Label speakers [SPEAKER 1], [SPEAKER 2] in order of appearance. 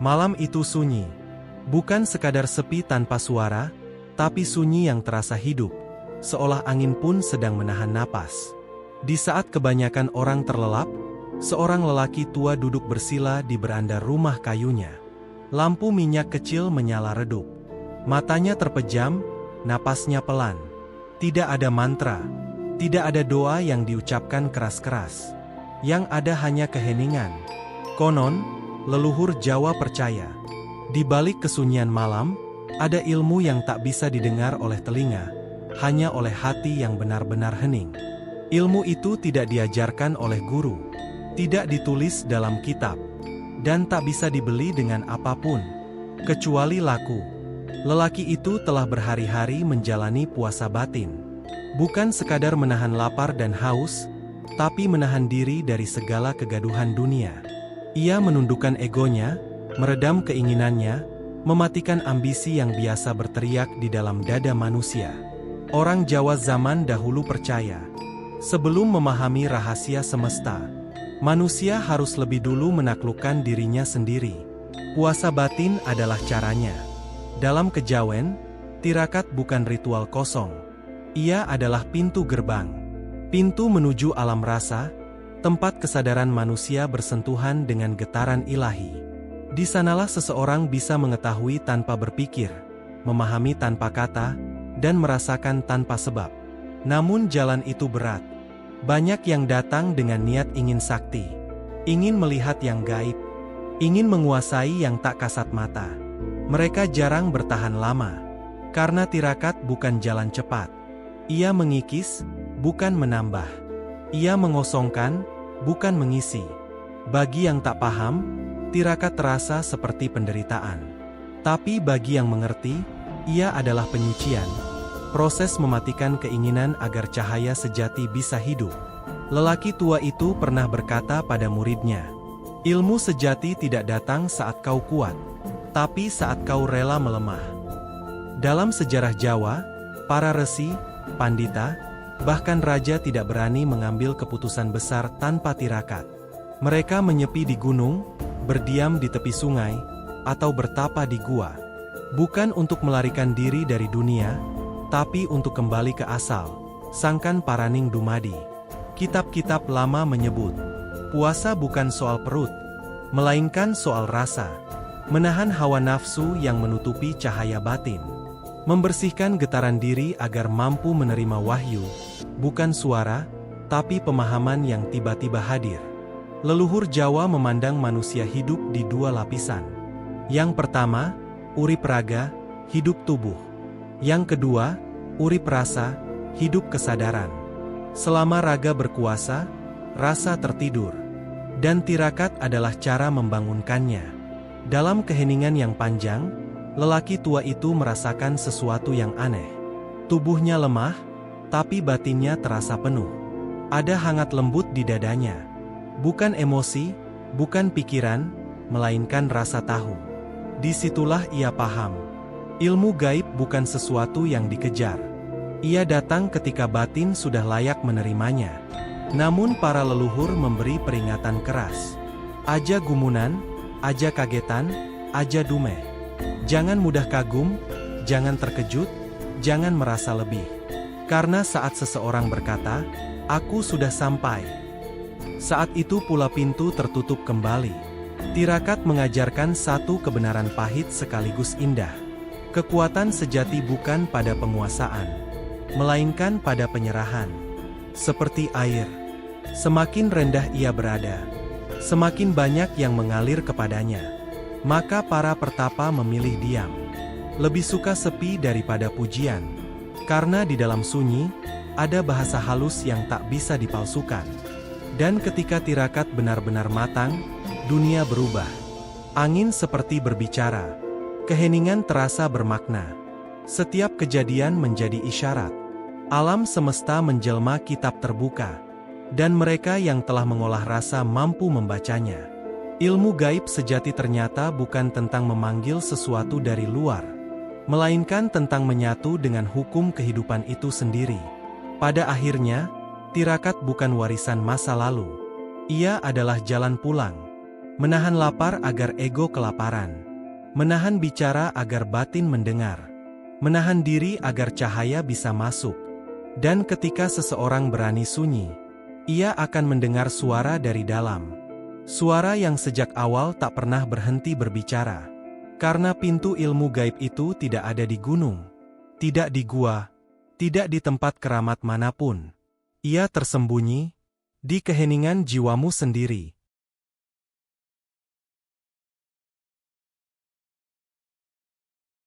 [SPEAKER 1] Malam itu sunyi. Bukan sekadar sepi tanpa suara, tapi sunyi yang terasa hidup, seolah angin pun sedang menahan napas. Di saat kebanyakan orang terlelap, seorang lelaki tua duduk bersila di beranda rumah kayunya. Lampu minyak kecil menyala redup. Matanya terpejam, napasnya pelan. Tidak ada mantra, tidak ada doa yang diucapkan keras-keras. Yang ada hanya keheningan. Konon, leluhur Jawa percaya, di balik kesunyian malam, ada ilmu yang tak bisa didengar oleh telinga, hanya oleh hati yang benar-benar hening. Ilmu itu tidak diajarkan oleh guru, tidak ditulis dalam kitab, dan tak bisa dibeli dengan apapun, kecuali laku. Lelaki itu telah berhari-hari menjalani puasa batin. Bukan sekadar menahan lapar dan haus, tapi menahan diri dari segala kegaduhan dunia. Ia menundukkan egonya, meredam keinginannya, mematikan ambisi yang biasa berteriak di dalam dada manusia. Orang Jawa zaman dahulu percaya, sebelum memahami rahasia semesta, manusia harus lebih dulu menaklukkan dirinya sendiri. Puasa batin adalah caranya. Dalam kejawen, tirakat bukan ritual kosong. Ia adalah pintu gerbang. Pintu menuju alam rasa, tempat kesadaran manusia bersentuhan dengan getaran ilahi. Di sanalah seseorang bisa mengetahui tanpa berpikir, memahami tanpa kata, dan merasakan tanpa sebab. Namun jalan itu berat. Banyak yang datang dengan niat ingin sakti, ingin melihat yang gaib, ingin menguasai yang tak kasat mata. Mereka jarang bertahan lama, karena tirakat bukan jalan cepat. Ia mengikis, bukan menambah. Ia mengosongkan, bukan mengisi. Bagi yang tak paham, tirakat terasa seperti penderitaan. Tapi bagi yang mengerti, ia adalah penyucian. Proses mematikan keinginan agar cahaya sejati bisa hidup. Lelaki tua itu pernah berkata pada muridnya, ilmu sejati tidak datang saat kau kuat, tapi saat kau rela melemah. Dalam sejarah Jawa, para resi, pandita, bahkan raja tidak berani mengambil keputusan besar tanpa tirakat. Mereka menyepi di gunung, berdiam di tepi sungai, atau bertapa di gua. Bukan untuk melarikan diri dari dunia, tapi untuk kembali ke asal, sangkan paraning dumadi. Kitab-kitab lama menyebut, puasa bukan soal perut, melainkan soal rasa. Menahan hawa nafsu yang menutupi cahaya batin. Membersihkan getaran diri agar mampu menerima wahyu, bukan suara, tapi pemahaman yang tiba-tiba hadir. Leluhur Jawa memandang manusia hidup di dua lapisan. Yang pertama, urip raga, hidup tubuh. Yang kedua, urip rasa, hidup kesadaran. Selama raga berkuasa, rasa tertidur. Dan tirakat adalah cara membangunkannya. Dalam keheningan yang panjang, lelaki tua itu merasakan sesuatu yang aneh. Tubuhnya lemah, tapi batinnya terasa penuh. Ada hangat lembut di dadanya. Bukan emosi, bukan pikiran, melainkan rasa tahu. Disitulah ia paham. Ilmu gaib bukan sesuatu yang dikejar. Ia datang ketika batin sudah layak menerimanya. Namun para leluhur memberi peringatan keras. Aja gumunan, aja kagetan, aja dumeh. Jangan mudah kagum, jangan terkejut, jangan merasa lebih. Karena saat seseorang berkata, aku sudah sampai, saat itu pula pintu tertutup kembali. Tirakat mengajarkan satu kebenaran pahit sekaligus indah. Kekuatan sejati bukan pada penguasaan, melainkan pada penyerahan. Seperti air, semakin rendah ia berada, semakin banyak yang mengalir kepadanya. Maka para pertapa memilih diam. Lebih suka sepi daripada pujian. Karena di dalam sunyi, ada bahasa halus yang tak bisa dipalsukan. Dan ketika tirakat benar-benar matang, dunia berubah. Angin seperti berbicara. Keheningan terasa bermakna. Setiap kejadian menjadi isyarat. Alam semesta menjelma kitab terbuka. Dan mereka yang telah mengolah rasa mampu membacanya. Ilmu gaib sejati ternyata bukan tentang memanggil sesuatu dari luar, melainkan tentang menyatu dengan hukum kehidupan itu sendiri. Pada akhirnya, tirakat bukan warisan masa lalu. Ia adalah jalan pulang. Menahan lapar agar ego kelaparan. Menahan bicara agar batin mendengar. Menahan diri agar cahaya bisa masuk. Dan ketika seseorang berani sunyi, ia akan mendengar suara dari dalam. Suara yang sejak awal tak pernah berhenti berbicara. Karena pintu ilmu gaib itu tidak ada di gunung, tidak di gua, tidak di tempat keramat manapun. Ia tersembunyi di keheningan jiwamu sendiri.